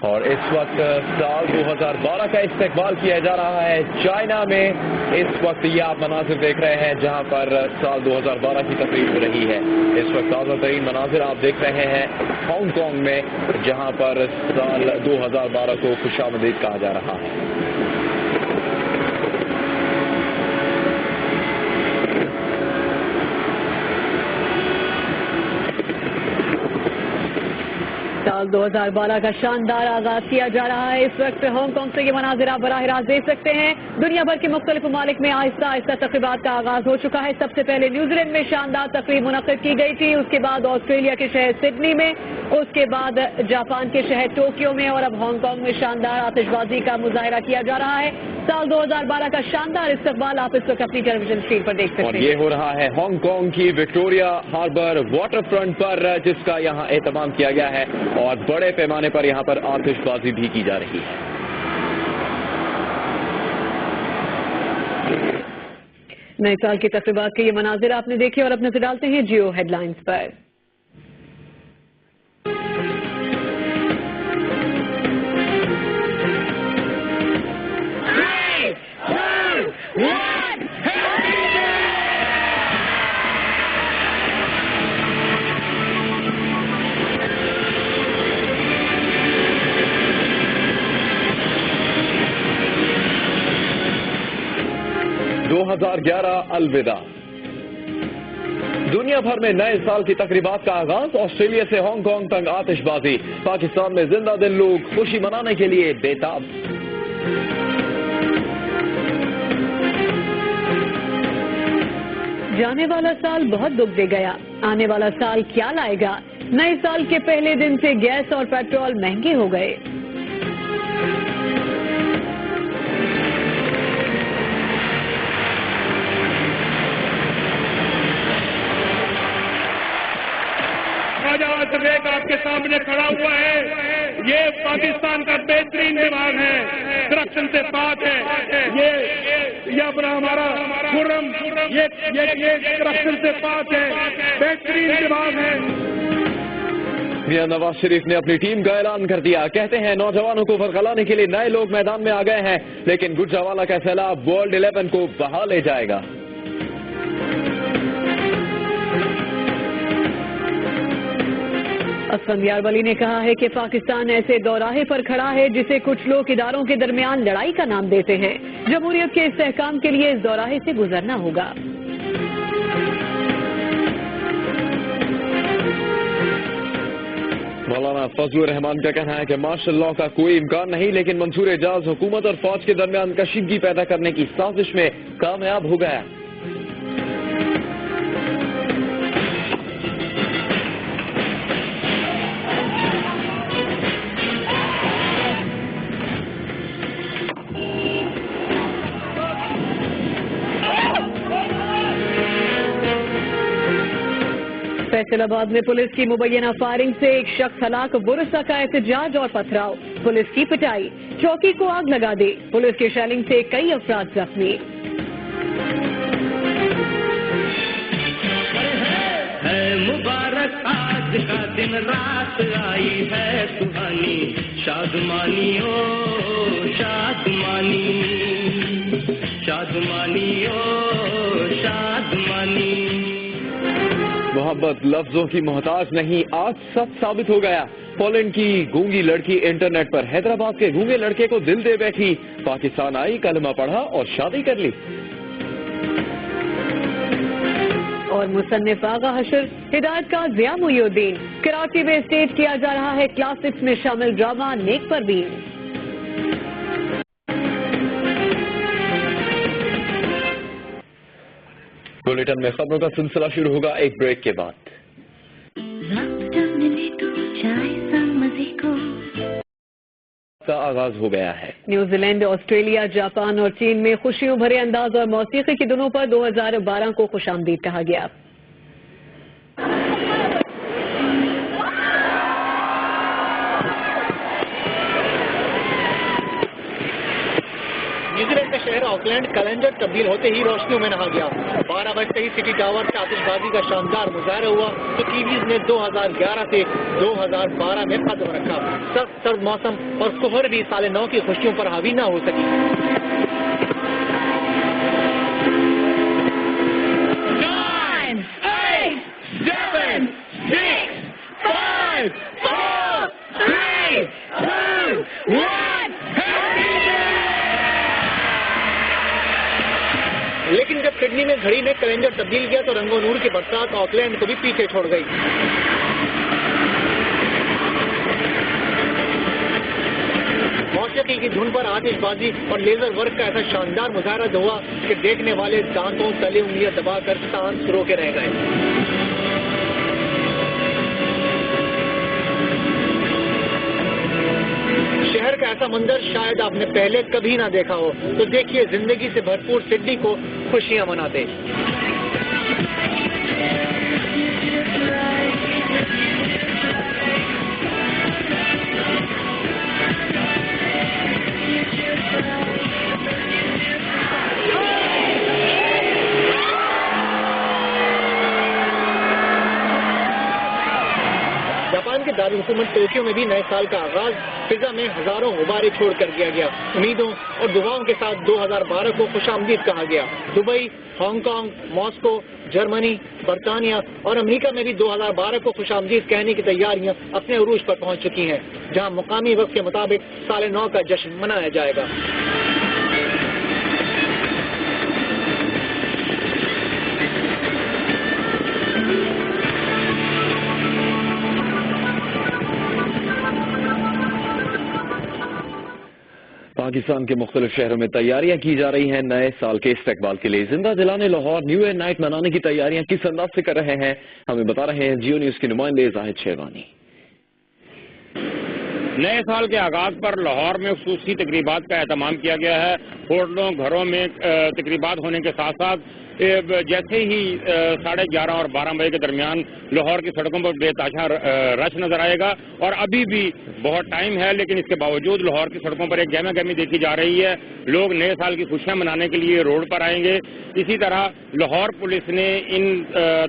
اور اس وقت سال 2012 کا استقبال کیا جا رہا ہے چائنا میں. اس وقت یہ آپ مناظر دیکھ رہے ہیں جہاں پر سال 2012 کی تقریب ہو رہی ہے. اس وقت تازہ ترین مناظر آپ دیکھ رہے ہیں ہانگ کانگ میں جہاں پر سال 2012 کو خوش آمدید کہا جا رہا ہے. سال 2012 کا شاندار آغاز کیا جا رہا ہے. اس وقت ہانگ کانگ سے یہ مناظر آپ براہ راست دیکھ سکتے ہیں. دنیا بھر کے مختلف ممالک میں آہستہ آہستہ تقریبات کا آغاز ہو چکا ہے. سب سے پہلے نیوزی لینڈ میں شاندار تقریب منعقد کی گئی تھی, اس کے بعد آسٹریلیا کے شہر سڈنی میں, اس کے بعد جاپان کے شہر ٹوکیو میں, اور اب ہانگ کانگ میں شاندار آتش بازی کا مظاہرہ کیا جا رہا ہے. سال 2012 کا شاندار استقبال آپ اس وقت اپنی ٹیلی ویژن اسکرین پر دیکھ سکتے ہیں. اور یہ ہو رہا ہے ہانگ کانگ کی وکٹوریا ہاربر واٹر فرنٹ پر جس کا یہاں اہتمام کیا گیا ہے اور بڑے پیمانے پر یہاں پر آتش بازی بھی کی جا رہی ہے. نئے سال کی تقریبات کے یہ مناظر آپ نے دیکھے اور اب نظر ڈالتے ہیں جیو ہیڈ لائنز پر. الوداع. دنیا بھر میں نئے سال کی تقریبات کا آغاز. آسٹریلیا سے ہانگ کانگ تک آتش بازی. پاکستان میں زندہ دل لوگ خوشی منانے کے لیے بےتاب. جانے والا سال بہت دکھ دے گیا, آنے والا سال کیا لائے گا. نئے سال کے پہلے دن سے گیس اور پیٹرول مہنگے ہو گئے. آپ کے سامنے کھڑا ہوا ہے, یہ پاکستان کا بہترین دماغ ہے, کرپشن سے پاک ہے. یہ اپنا ہمارا خرم یہ کرپشن سے پاک ہے, بہترین دماغ ہے. میاں نواز شریف نے اپنی ٹیم کا اعلان کر دیا. کہتے ہیں نوجوانوں کو فرغلانے کے لیے نئے لوگ میدان میں آ گئے ہیں, لیکن گجرانوالہ کا سیلاب ورلڈ 11 کو بہا لے جائے گا. اسفندیار ولی نے کہا ہے کہ پاکستان ایسے دوراہے پر کھڑا ہے جسے کچھ لوگ اداروں کے درمیان لڑائی کا نام دیتے ہیں. جمہوریت کے استحکام کے لیے اس دوراہے سے گزرنا ہوگا. مولانا فضل الرحمان کا کہنا ہے کہ مارشل لاء کا کوئی امکان نہیں, لیکن منصور اعجاز حکومت اور فوج کے درمیان کشیدگی پیدا کرنے کی سازش میں کامیاب ہو گیا. فیصل آباد میں پولیس کی مبینہ فائرنگ سے ایک شخص ہلاک, برسا کا احتجاج اور پتھراؤ, پولیس کی پٹائی, چوکی کو آگ لگا دی. پولیس کی شیلنگ سے کئی افراد زخمی. ہے مبارک آج کا دن, رات آئی ہے سہانی, شادمانی او شادمانی, شادمانی او شادمانی. محبت لفظوں کی محتاج نہیں, آج سچ ثابت ہو گیا. پولینڈ کی گونگی لڑکی انٹرنیٹ پر حیدرآباد کے گونگے لڑکے کو دل دے بیٹھی. پاکستان آئی, کلمہ پڑھا اور شادی کر لی. اور مصنف آغا حشر, ہدایت کا ضیاء محی الدین. کراچی میں اسٹیج کیا جا رہا ہے کلاس 6 میں شامل ڈرامہ نیک پروین. بلیٹن میں خبروں کا سلسلہ شروع ہوگا ایک بریک کے بعد. کا آغاز ہو گیا ہے. نیوزی لینڈ, آسٹریلیا, جاپان اور چین میں خوشیوں بھرے انداز اور موسیقی کی دنوں پر 2012 کو خوش آمدید کہا گیا. نیوزی لینڈ میں شہر آکلینڈ کلنجر تبدیل ہوتے ہی روشنیوں میں نہا گیا. 12 بجتے ہی سٹی ٹاور سے آتش بازی کا شاندار مظاہرہ ہوا تو کیویز نے 2011 سے 2012 میں قدم رکھا. سخت سرد موسم اور کہر بھی سال نو کی خوشیوں پر حاوی نہ ہو سکی. 9, 8, 7, 6, 5, 4, 3, 2, 1. لیکن جب سڈنی میں گھڑی نے کلنجر تبدیل کیا تو رنگ و نور کی برسات آکلینڈ کو بھی پیچھے چھوڑ گئی. موسیقی کی دھن پر آتش بازی اور لیزر ورک کا ایسا شاندار مظاہرہ ہوا کہ دیکھنے والے دانتوں تلے انگلیاں دبا کر سانس رو کے رہ گئے. شہر کا ایسا منظر شاید آپ نے پہلے کبھی نہ دیکھا ہو. تو دیکھیے زندگی سے بھرپور سڈنی کو خوشیاں مناتے. جاپان کے دارالحکومت ٹوکیو میں بھی نئے سال کا آغاز فضا میں ہزاروں غبارے چھوڑ کر کیا گیا. امیدوں اور دعاؤں کے ساتھ 2012 کو خوش آمدید کہا گیا. Dubai, Hong Kong, Moscow, Germany, برطانیہ اور امریکہ میں بھی 2012 کو خوش آمدید کہنے کی تیاریاں اپنے عروج پر پہنچ چکی ہیں، جہاں مقامی وقت کے مطابق سال نو کا جشن منایا جائے گا. پاکستان کے مختلف شہروں میں تیاریاں کی جا رہی ہیں نئے سال کے استقبال کے لیے. زندہ دلانے لاہور نیو ایئر نائٹ منانے کی تیاریاں کس انداز سے کر رہے ہیں ہمیں بتا رہے ہیں جیو نیوز کے نمائندے زاہد شیروانی. نئے سال کے آغاز پر لاہور میں خصوصی تقریبات کا اہتمام کیا گیا ہے. ہوٹلوں گھروں میں تقریبات ہونے کے ساتھ ساتھ جیسے ہی 11:30 اور 12 بجے کے درمیان لاہور کی سڑکوں پر بے تحاشا رش نظر آئے گا. اور ابھی بھی بہت ٹائم ہے لیکن اس کے باوجود لاہور کی سڑکوں پر ایک گہما گہمی دیکھی جا رہی ہے. لوگ نئے سال کی خوشیاں منانے کے لیے روڈ پر آئیں گے. اسی طرح لاہور پولیس نے ان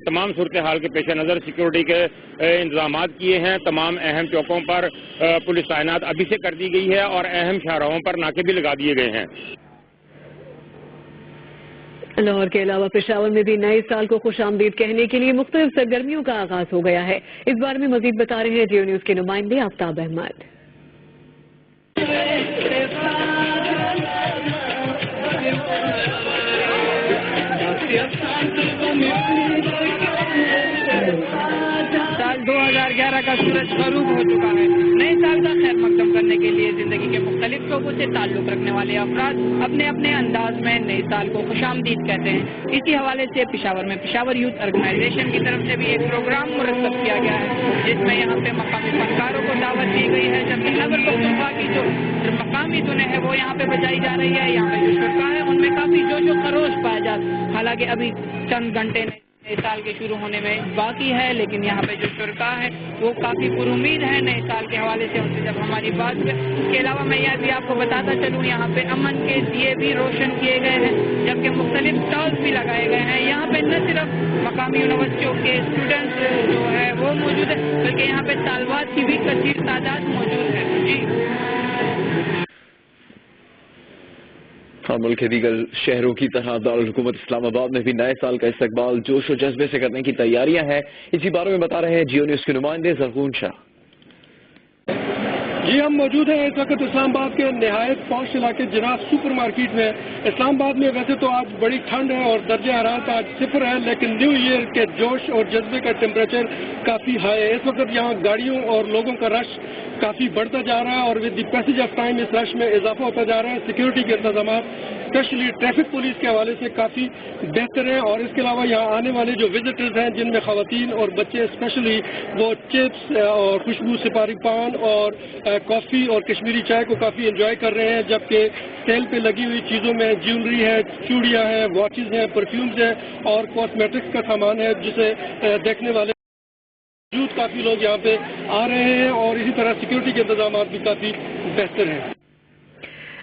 تمام صورتحال کے پیش نظر سیکورٹی کے انتظامات کیے ہیں. تمام اہم چوکوں پر پولیس تعینات ابھی سے کر دی گئی ہے اور اہم شاہراہوں پر ناکے بھی لگا دیے گئے ہیں. لاہور کے علاوہ پشاور میں بھی نئے سال کو خوش آمدید کہنے کے لیے مختلف سرگرمیوں کا آغاز ہو گیا ہے. اس بارے میں مزید بتا رہے ہیں جیو نیوز کے نمائندے آفتاب احمد. سال 2011 کا سورج غروب ہو چکا ہے. نئے سال کا خیر مقدم کرنے کے لیے زندگی کے مختلف شعبوں سے تعلق رکھنے والے افراد اپنے اپنے انداز میں نئے سال کو خوش آمدید کہتے ہیں. اسی حوالے سے پشاور میں پشاور یوتھ آرگنائزیشن کی طرف سے بھی ایک پروگرام مرتب کیا گیا ہے جس میں یہاں پہ مقامی فنکاروں کو دعوت دی گئی ہے. جبکہ خیبر پختونخوا کی جو مقامی دھنیں ہیں وہ یہاں پہ بجائی جا رہی ہے. یہاں پہ جو شرکا ہے ان میں کافی جوش و خروش پایا جاتا ہے. حالانکہ ابھی چند گھنٹے نئے سال کے شروع ہونے میں باقی ہے لیکن یہاں پہ جو شرکا ہے وہ کافی پر امید ہے نئے سال کے حوالے سے. ان سے جب ہماری بات ہوئی اس کے علاوہ میں یہ بھی آپ کو بتاتا چلوں یہاں پہ امن کے دیے بھی روشن کیے گئے ہیں جبکہ مختلف اسٹالس بھی لگائے گئے ہیں. یہاں پہ نہ صرف مقامی یونیورسٹیوں کے اسٹوڈنٹس جو ہے وہ موجود ہے بلکہ یہاں پہ طالبات کی بھی کثیر تعداد موجود ہے. جی ملک کے دیگر شہروں کی طرح دارالحکومت اسلام آباد میں بھی نئے سال کا استقبال جوش و جذبے سے کرنے کی تیاریاں ہیں. اسی بارے میں بتا رہے ہیں جیو نیوز کے نمائندے زرغون شاہ. جی ہم موجود ہیں اس وقت اسلام آباد کے نہایت پوش علاقے جناح سپر مارکیٹ میں. اسلام آباد میں ویسے تو آج بڑی ٹھنڈ ہے اور درجہ حرارت آج 0 ہے لیکن نیو ایئر کے جوش اور جذبے کا ٹیمپریچر کافی ہائی ہے. اس وقت یہاں گاڑیوں اور لوگوں کا رش کافی بڑھتا جا رہا ہے اور with the passage of time اس رش میں اضافہ ہوتا جا رہا ہے. سیکورٹی کے انتظامات اسپیشلی ٹریفک پولیس کے حوالے سے کافی بہتر ہیں. اور اس کے علاوہ یہاں آنے والے جو وزٹرز ہیں جن میں خواتین اور بچے اسپیشلی وہ چپس اور خوشبو سپاری پان اور کافی اور کشمیری چائے کو کافی انجوائے کر رہے ہیں. جبکہ سیل پہ لگی ہوئی چیزوں میں جیولری ہے، چوڑیاں ہیں، واچز ہیں، پرفیومز ہیں اور کاسمیٹکس کا سامان ہے جسے دیکھنے والے کافی لوگ یہاں پہ آ رہے ہیں. اور اسی طرح سیکورٹی کے انتظامات بھی کافی بہتر ہیں.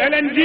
LNG